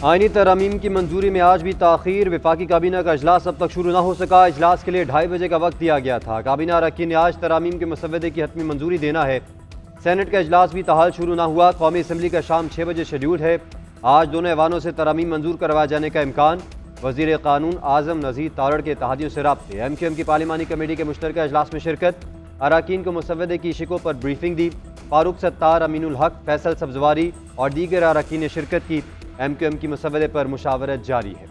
आईनी तरमीम की मंजूरी में आज भी ताखीर। वफाकी काबीना का इजलास अब तक शुरू न हो सका। इजलास के लिए 2:30 बजे का वक्त दिया गया था। काबीना अरकान ने आज तरामीम के मसवदे की हतमी मंजूरी देना है। सेनेट का इजलास भी ताहाल शुरू न हुआ। कौमी असम्बली का शाम 6 बजे शेड्यूल है। आज दोनों ऐवानों से तरामीम मंजूर करवाए जाने का इम्कान। वज़ीर कानून आज़म नज़ीर तारड़ के इत्तेहादियों से राब्ते। MQM की पार्लिमानी कमेटी के मुश्तरका इजलास में शिरकत। अरकान को मसवदे की शिकों पर ब्रीफिंग दी। फारूक सत्तार, अमीनुल हक, फैसल सब्जवारी और दीगर अरकान ने शिरकत की। MQM की मसवदे पर मुशावरत जारी है।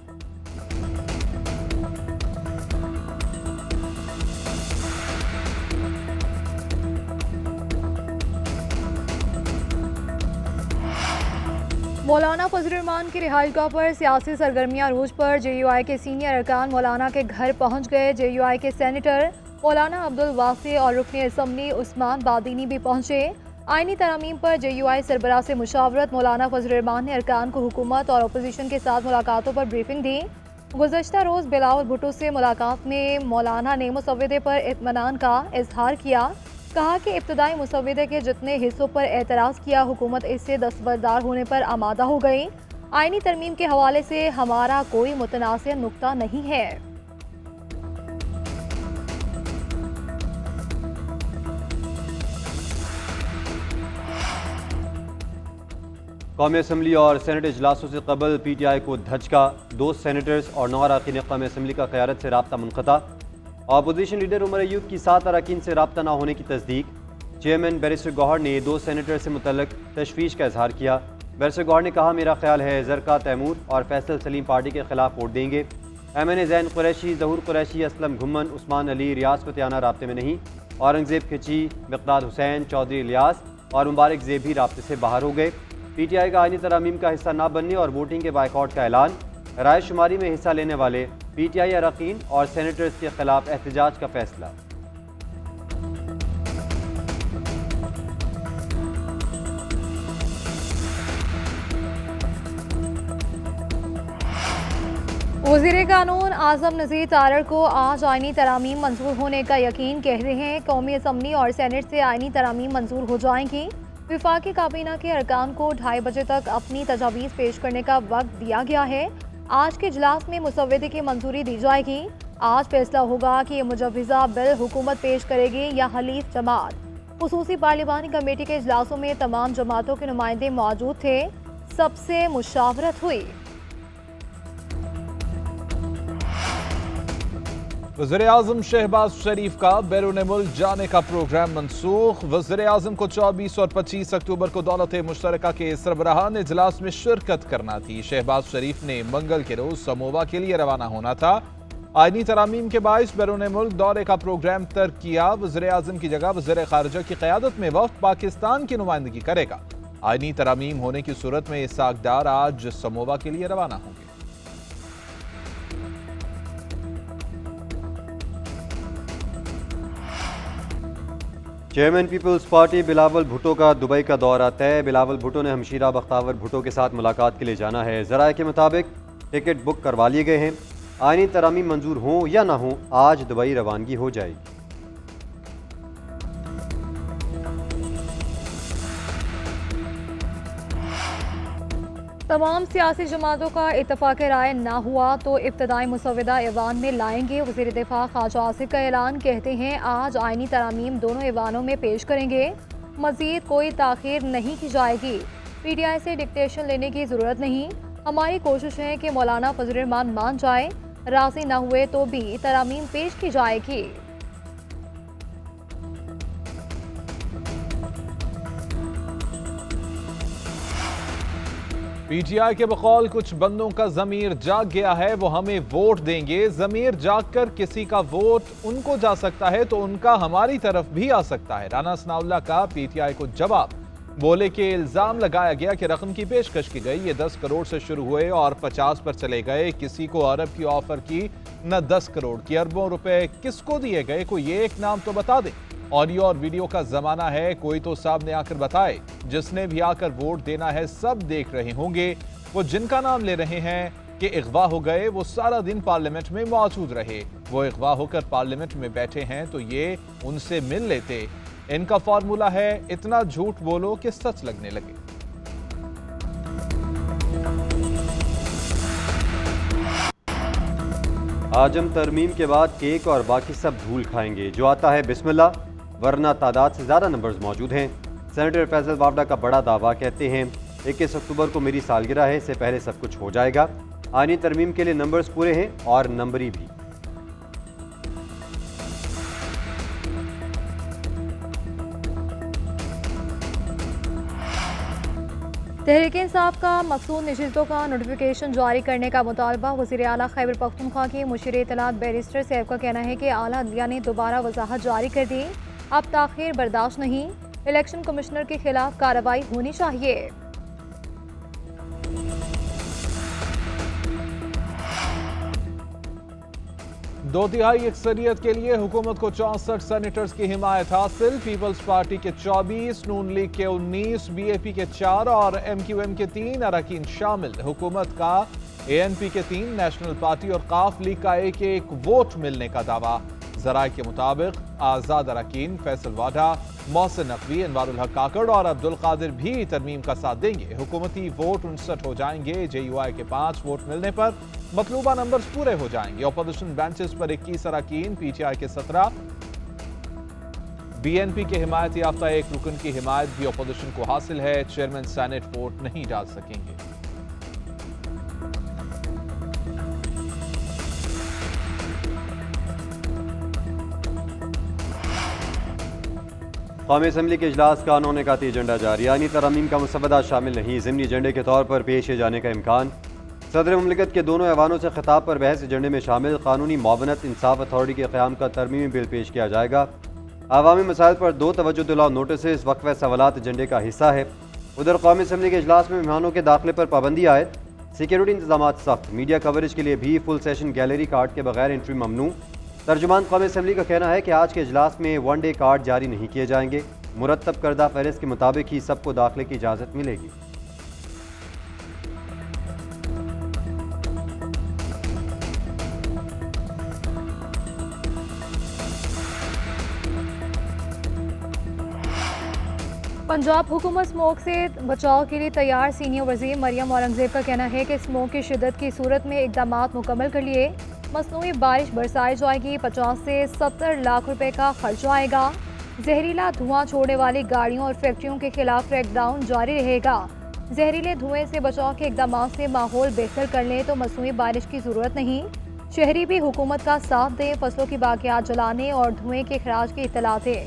मौलाना फजल रहमान की रिहाइशगाह पर सियासी सरगर्मियां रूज पर। JUI के सीनियर अरकान मौलाना के घर पहुंच गए। JUI के सेनेटर मौलाना अब्दुल वासी और रुकन असम्बली उस्मान बादीनी भी पहुंचे। आईनी तरामीम पर JUI सरबराह से मुशावरत। मौलाना फजल रहमान ने अरकान को हुकूमत और अपोजिशन के साथ मुलाकातों पर ब्रीफिंग दी। गुज़श्ता रोज़ बिलावल भुट्टो से मुलाकात में मौलाना ने मुसव्वदे पर इत्मीनान का इजहार किया। कहा कि इब्तदाई मुसव्वदे के जितने हिस्सों पर एतराज़ किया, हुकूमत इससे दस्तबरदार होने पर आमादा हो गई। आईनी तरमीम के हवाले से हमारा कोई मुतनाज़िर नुक्ता नहीं है। कौमी असम्बली और सेनेट इजलासों से कबल PTI को धचका। 2 सेनेटर्स और 9 अरकान कौमी असम्बली का क़यादत से राब्ता मुनक़ता। अपोजिशन लीडर उमर अयूब की 7 अरकान से राब्ता न होने की तस्दीक। चेयरमैन बैरिस्टर गौहर ने 2 सेनेटर से मुतल्लिक़ तशवीश का इजहार किया। बैरिस्टर गौहर ने कहा, मेरा ख्याल है ज़रका तैमूर और फैसल सलीम पार्टी के खिलाफ वोट देंगे। MNA ज़ैन कुरैशी, ज़हूर कुरैशी, असलम घुम्मन, उस्मान अली, रियाज फतेहाना राब्ते में नहीं। औरंगज़ेब खिची, मिक़दाद हुसैन, चौधरी इलियास और मुबारक ज़ेब भी राब्ते से बाहर हो गए। PTI का आईनी तरामीम का हिस्सा न बनने और वोटिंग के बाइकआउट का ऐलान। राय शुमारी में हिस्सा लेने वाले PTI अरकान और सेनेटर्स के खिलाफ एहतजाज का फैसला। वज़ीर कानून आज़म नज़ीर तारड़ को आज आईनी तरामीम मंजूर होने का यकीन। कह रहे हैं कौमी असम्बली और सेनेट से आईनी तरामीम मंजूर हो जाएंगी। वफाकी काबीना के अरकान को 2:30 बजे तक अपनी तजावीज़ पेश करने का वक्त दिया गया है। आज के इजलास में मुसव्वदे की मंजूरी दी जाएगी। आज फैसला होगा कि ये मुजव्वज़ा बिल हुकूमत पेश करेगी या हलीफ जमात। खुसूसी पार्लिमानी कमेटी के इजलासों में तमाम जमातों के नुमाइंदे मौजूद थे। सबसे मुशावरत हुई। वज़ीर-ए-आज़म शहबाज शरीफ का बैरून मुल्क जाने का प्रोग्राम मनसूख। वज़ीर-ए-आज़म को 24 और 25 अक्टूबर को दौलत मुश्तरका के सरबराहान इजलास में शिरकत करना थी। शहबाज शरीफ ने मंगल के रोज समोवा के लिए रवाना होना था। आईनी तरामीम के बाइस बैरून मुल्क दौरे का प्रोग्राम तर्क किया। वज़ीर-ए-आज़म की जगह वज़ीर ख़ारिजा की क़यादत में वफ़द पाकिस्तान की नुमाइंदगी करेगा। आईनी तरामीम होने की सूरत में इसाक डार आज समोवा के लिए रवाना होंगे। चेयरमैन पीपल्स पार्टी बिलावल भुट्टो का दुबई का दौरा तय। बिलावल भुट्टो ने हमशीरा बख्तावर भुट्टो के साथ मुलाकात के लिए जाना है। ज़राए के मुताबिक टिकट बुक करवा लिए गए हैं। आईनी तरामीम मंजूर हों या ना हों, आज दुबई रवानगी हो जाएगी। तमाम सियासी जमातों का इत्तफाक राय ना हुआ तो इब्तदाई मुसव्वदा ऐवान में लाएंगे। वज़ीर दिफा ख्वाजा आसिफ का ऐलान। कहते हैं आज आईनी तरामीम दोनों ऐवानों में पेश करेंगे। मज़ीद कोई ताख़ीर नहीं की जाएगी। PTI से डिक्टेशन लेने की ज़रूरत नहीं। हमारी कोशिश है कि मौलाना फजल रहमान मान जाए। राज़ी न हुए तो भी तरामीम पेश की जाएगी। PTI के बकौल कुछ बंदों का ज़मीर जाग गया है, वो हमें वोट देंगे। ज़मीर जाग कर किसी का वोट उनको जा सकता है तो उनका हमारी तरफ भी आ सकता है। राना सनाउल्लाह का PTI को जवाब। बोले कि इल्ज़ाम लगाया गया कि रकम की पेशकश की गई, ये 10 करोड़ से शुरू हुए और 50 पर चले गए। किसी को अरब की ऑफर की, न 10 करोड़ की। अरबों रुपए किसको दिए गए, कोई एक नाम तो बता दे। ऑडियो और वीडियो का जमाना है, कोई तो सामने आकर बताए। जिसने भी आकर वोट देना है सब देख रहे होंगे। वो जिनका नाम ले रहे हैं कि अगवा हो गए, वो सारा दिन पार्लियामेंट में मौजूद रहे। वो अगवा होकर पार्लियामेंट में बैठे हैं तो ये उनसे मिल लेते। इनका फॉर्मूला है, इतना झूठ बोलो कि सच लगने लगे। आज हम तरमीम के बाद केक और बाकी सब धूल खाएंगे, जो आता है बिस्मिल्लाह, वरना तादाद से ज़्यादा नंबर्स मौजूद हैं। सेनेटर फैसल वावडा का बड़ा दावा, कहते हैं 21 अक्टूबर को मेरी सालगिरह है, इससे पहले सब कुछ हो जाएगा। आनी तरमीम के लिए नंबर्स पूरे हैं और नंबरी भी। तहरीक इंसाफ का मखसूस नशिस्तों का नोटिफिकेशन जारी करने का मुतालबा। वज़ीर आला खैबर पख्तूनख्वा के मुशीर इत्तलात बैरिस्टर सैफ का कहना है कि आला अदलिया ने दोबारा वजाहत जारी कर दी, अब ताख़ीर बर्दाश्त नहीं, इलेक्शन कमिश्नर के खिलाफ कार्रवाई होनी चाहिए। दो तिहाई अक्सरियत के लिए हुकूमत को 64 सेनेटर्स की हिमायत हासिल। पीपल्स पार्टी के 24, नून लीग के 19, बीएपी के 4 और एमक्यूएम के 3 अरकान शामिल। हुकूमत का एएनपी के 3, नेशनल पार्टी और काफ लीग का एक वोट मिलने का दावा। जराए के मुताबिक आज़ाद अरकान फैसल वाडा, मोहसिन नकवी, अनवारुल हक काकड़ और अब्दुल कादिर भी तरमीम का साथ देंगे। हुकूमती वोट 59 हो जाएंगे। जेयूआई के 5 वोट मिलने पर मतलूबा नंबर्स पूरे हो जाएंगे। अपोजिशन बेंचेस पर 21 अरकान, पीटीआई के 17, बीएनपी के हिमायत याफ्ता एक रुकन की हिमायत भी अपोजिशन को हासिल है। चेयरमैन सेनेट वोट नहीं डाल सकेंगे। कौमी असम्बली के इजलास का अनोने का एजेंडा जारी, यानी तरमीम का मुसवदा शामिल नहीं, ज़िमनी एजेंडे के तौर पर पेश किए जाने का इम्कान। सदर मुमलिकत के दोनों ऐवानों से खिताब पर बहस एजेंडे में शामिल। कानूनी मुआवनत इंसाफ अथॉरिटी के क़याम का तरमीमी बिल पेश किया जाएगा। अवामी मसाइल पर 2 तवज्जो दिलाओ नोटिस वक्फ़ सवालात एजेंडे का हिस्सा है। उधर कौमी असम्बली के इजलास में मेहमानों के दाखिले पर पाबंदी आयद, सिक्योरिटी इंतजाम सख्त, मीडिया कवरेज के लिए भी फुल सेशन गैलरी कार्ड के बगैर एंट्री ममनू। तर्जुमान कौमी असम्बली का कहना है कि आज के इजलास में 1 डे कार्ड जारी नहीं किए जाएंगे, मुरतब करदा फहरिस्त के मुताबिक ही सबको दाखिले की इजाज़त मिलेगी। पंजाब हुकूमत स्मोक से बचाव के लिए तैयार। सीनियर वज़ीर मरियम औरंगजेब का कहना है कि स्मोक की शिद्दत की सूरत में इक़दाम मुकम्मल कर लिए मसनूई बारिश बरसाई जाएगी। 50 से 70 लाख रुपए का खर्च आएगा। जहरीला धुआं छोड़ने वाली गाड़ियों और फैक्ट्रियों के खिलाफ क्रैकडाउन जारी रहेगा। जहरीले धुएं से बचाव के इक़दाम से माहौल बेहतर कर लें तो मसनूई बारिश की ज़रूरत नहीं। शहरी भी हुकूमत का साथ दें, फसलों की बाकियात जलाने और धुएं के खराज की इत्तला दें।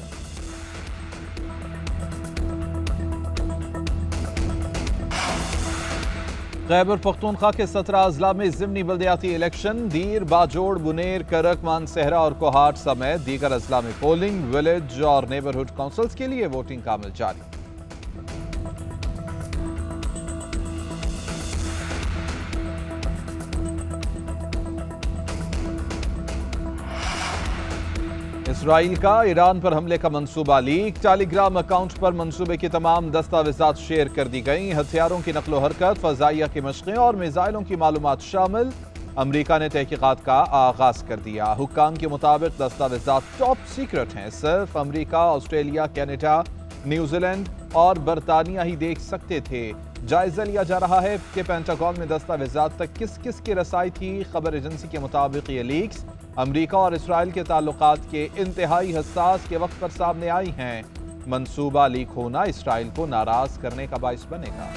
खैबर पख्तूनख्वा के 17 अजला में ज़िमनी बल्दियाती इलेक्शन। दीर, बाजोड़, बुनेर, करक, मानसहरा और कोहाट समेत दीगर अजला में पोलिंग। विलेज और नेबरहुड काउंसिल्स के लिए वोटिंग का अमल जारी। इसराइल का ईरान पर हमले का मंसूबा लीक। टेलीग्राम अकाउंट पर मंसूबे की तमाम दस्तावेजात शेयर कर दी गई। हथियारों की नकलो हरकत, फजाइया की मशक़ें और मिसाइलों की मालूमात शामिल। अमरीका ने तहकीकात का आगाज कर दिया। हुक्काम के मुताबिक दस्तावेजात टॉप सीक्रेट हैं, सिर्फ अमरीका, ऑस्ट्रेलिया, कनाडा, न्यूजीलैंड और बरतानिया ही देख सकते थे। जायजा लिया जा रहा है कि पेंटागन में दस्तावेजात तक किस किस की रसाई थी। खबर एजेंसी के मुताबिक ये लीक्स अमरीका और इसराइल के ताल्लुकात के इंतहाई हसास के वक्त पर सामने आई हैं। मंसूबा लीक होना इसराइल को नाराज करने का बाइस बनेगा।